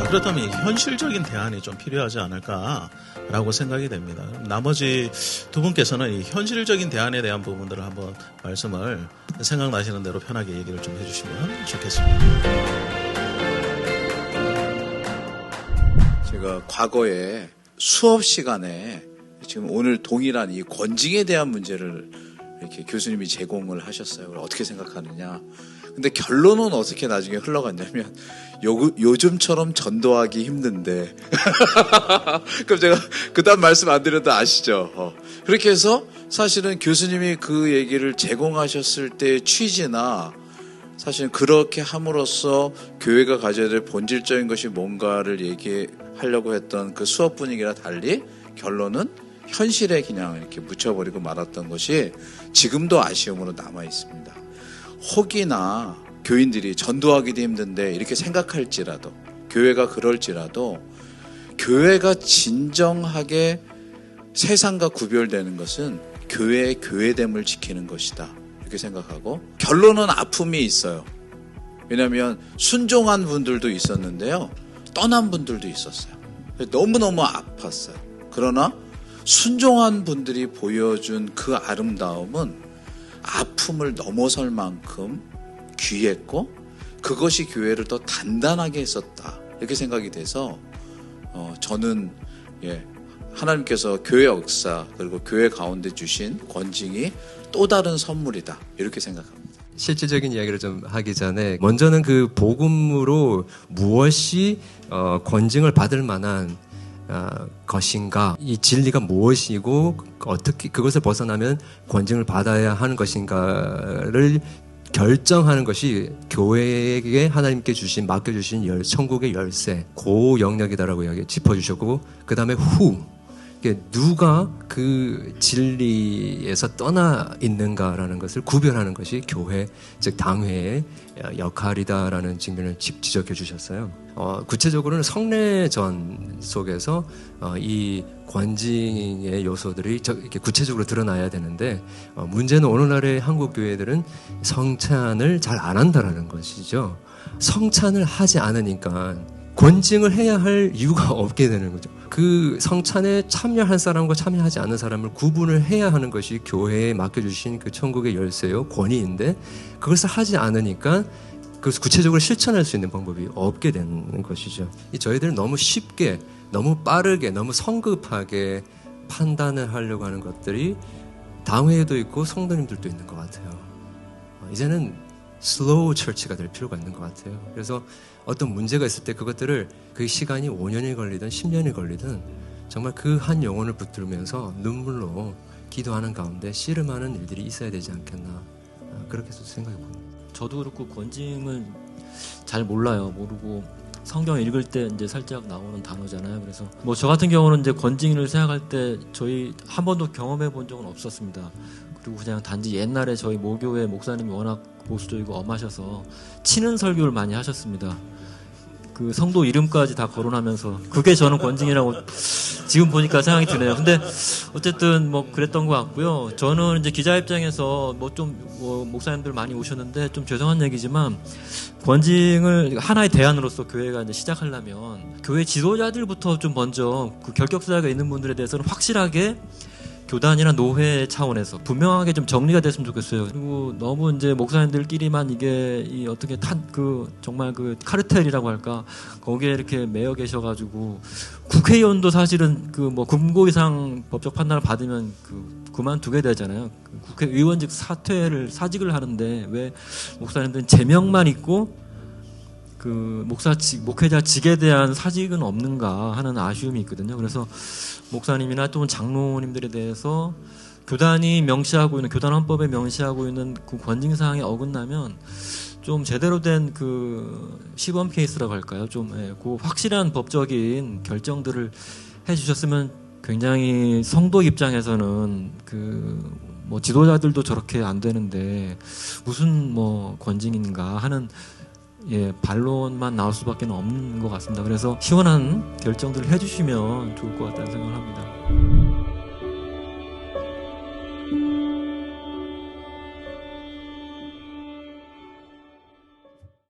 그렇다면 현실적인 대안이 좀 필요하지 않을까라고 생각이 됩니다. 나머지 두 분께서는 이 현실적인 대안에 대한 부분들을 한번 말씀을 생각나시는 대로 편하게 얘기를 좀 해주시면 좋겠습니다. 제가 과거에 수업 시간에 지금 오늘 동일한 이 권징에 대한 문제를 이렇게 교수님이 제공을 하셨어요. 어떻게 생각하느냐. 근데 결론은 어떻게 나중에 흘러갔냐면 요즘처럼 전도하기 힘든데 그럼 제가 그다음 말씀 안 드려도 아시죠? 그렇게 해서 사실은 교수님이 그 얘기를 제공하셨을 때의 취지나 사실은 그렇게 함으로써 교회가 가져야 될 본질적인 것이 뭔가를 얘기하려고 했던 그 수업 분위기랑 달리 결론은 현실에 그냥 이렇게 묻혀버리고 말았던 것이 지금도 아쉬움으로 남아 있습니다. 혹이나 교인들이 전도하기도 힘든데 이렇게 생각할지라도, 교회가 그럴지라도, 교회가 진정하게 세상과 구별되는 것은 교회의 교회됨을 지키는 것이다, 이렇게 생각하고, 결론은 아픔이 있어요. 왜냐하면 순종한 분들도 있었는데요, 떠난 분들도 있었어요. 너무너무 아팠어요. 그러나 순종한 분들이 보여준 그 아름다움은 아픔을 넘어설 만큼 귀했고, 그것이 교회를 더 단단하게 했었다, 이렇게 생각이 돼서 저는 하나님께서 교회 역사 그리고 교회 가운데 주신 권징이 또 다른 선물이다, 이렇게 생각합니다. 실질적인 이야기를 좀 하기 전에 먼저는 그 복음으로 무엇이 권징을 받을 만한 것인가, 이 진리가 무엇이고 어떻게 그것을 벗어나면 권징을 받아야 하는 것인가를 결정하는 것이 교회에게 하나님께 주신, 맡겨주신 천국의 열쇠, 그 영역이다라고 짚어주셨고, 그 다음에 누가 그 진리에서 떠나 있는가라는 것을 구별하는 것이 교회, 즉 당회의 역할이다라는 측면을 지적해 주셨어요. 구체적으로는 성례전 속에서 이 권징의 요소들이 이렇게 구체적으로 드러나야 되는데, 문제는 오늘날의 한국 교회들은 성찬을 잘 안 한다라는 것이죠. 성찬을 하지 않으니까 권징을 해야 할 이유가 없게 되는 거죠. 그 성찬에 참여한 사람과 참여하지 않는 사람을 구분을 해야 하는 것이 교회에 맡겨주신 그 천국의 열쇠요, 권위인데, 그것을 하지 않으니까 그것을 구체적으로 실천할 수 있는 방법이 없게 되는 것이죠. 저희들은 너무 쉽게, 너무 빠르게, 너무 성급하게 판단을 하려고 하는 것들이 당회에도 있고 성도님들도 있는 것 같아요. 이제는 슬로우 처치가 될 필요가 있는 것 같아요. 그래서 어떤 문제가 있을 때 그것들을, 그 시간이 5년이 걸리든 10년이 걸리든 정말 그 한 영혼을 붙들면서 눈물로 기도하는 가운데 씨름하는 일들이 있어야 되지 않겠나, 그렇게 생각해 봅니다. 저도 그렇고 권징을 잘 모르고 성경 읽을 때 이제 살짝 나오는 단어잖아요. 그래서 뭐 저 같은 경우는 이제 권징을 생각할 때 저희 한 번도 경험해 본 적은 없었습니다. 그리고 그냥 단지 옛날에 저희 모교회 목사님이 워낙 보수적이고 엄하셔서 치는 설교를 많이 하셨습니다. 그 성도 이름까지 다 거론하면서, 그게 저는 권징이라고 지금 보니까 생각이 드네요. 근데 어쨌든 뭐 그랬던 것 같고요. 저는 이제 기자 입장에서 목사님들 많이 오셨는데 좀 죄송한 얘기지만, 권징을 하나의 대안으로서 교회가 이제 시작하려면 교회 지도자들부터 좀 먼저 그 결격사가 있는 분들에 대해서는 확실하게 교단이나 노회 차원에서 분명하게 좀 정리가 됐으면 좋겠어요. 그리고 너무 이제 목사님들끼리만 이게 어떻게 정말 그 카르텔이라고 할까, 거기에 이렇게 매여 계셔가지고, 국회의원도 사실은 금고 이상 법적 판단을 받으면 그만두게 되잖아요. 국회의원직 사직을 하는데 왜 목사님들은 제명만 있고 목회자 직에 대한 사직은 없는가 하는 아쉬움이 있거든요. 그래서 목사님이나 또는 장로님들에 대해서 교단이 명시하고 있는, 교단 헌법에 명시하고 있는 그 권징사항에 어긋나면 좀 제대로 된 그 시범 케이스라고 할까요? 그 확실한 법적인 결정들을 해주셨으면 굉장히 성도 입장에서는 지도자들도 저렇게 안 되는데 무슨 권징인가 하는 반론만 나올 수밖에 없는 것 같습니다. 그래서 시원한 결정들을 해주시면 좋을 것 같다는 생각을 합니다.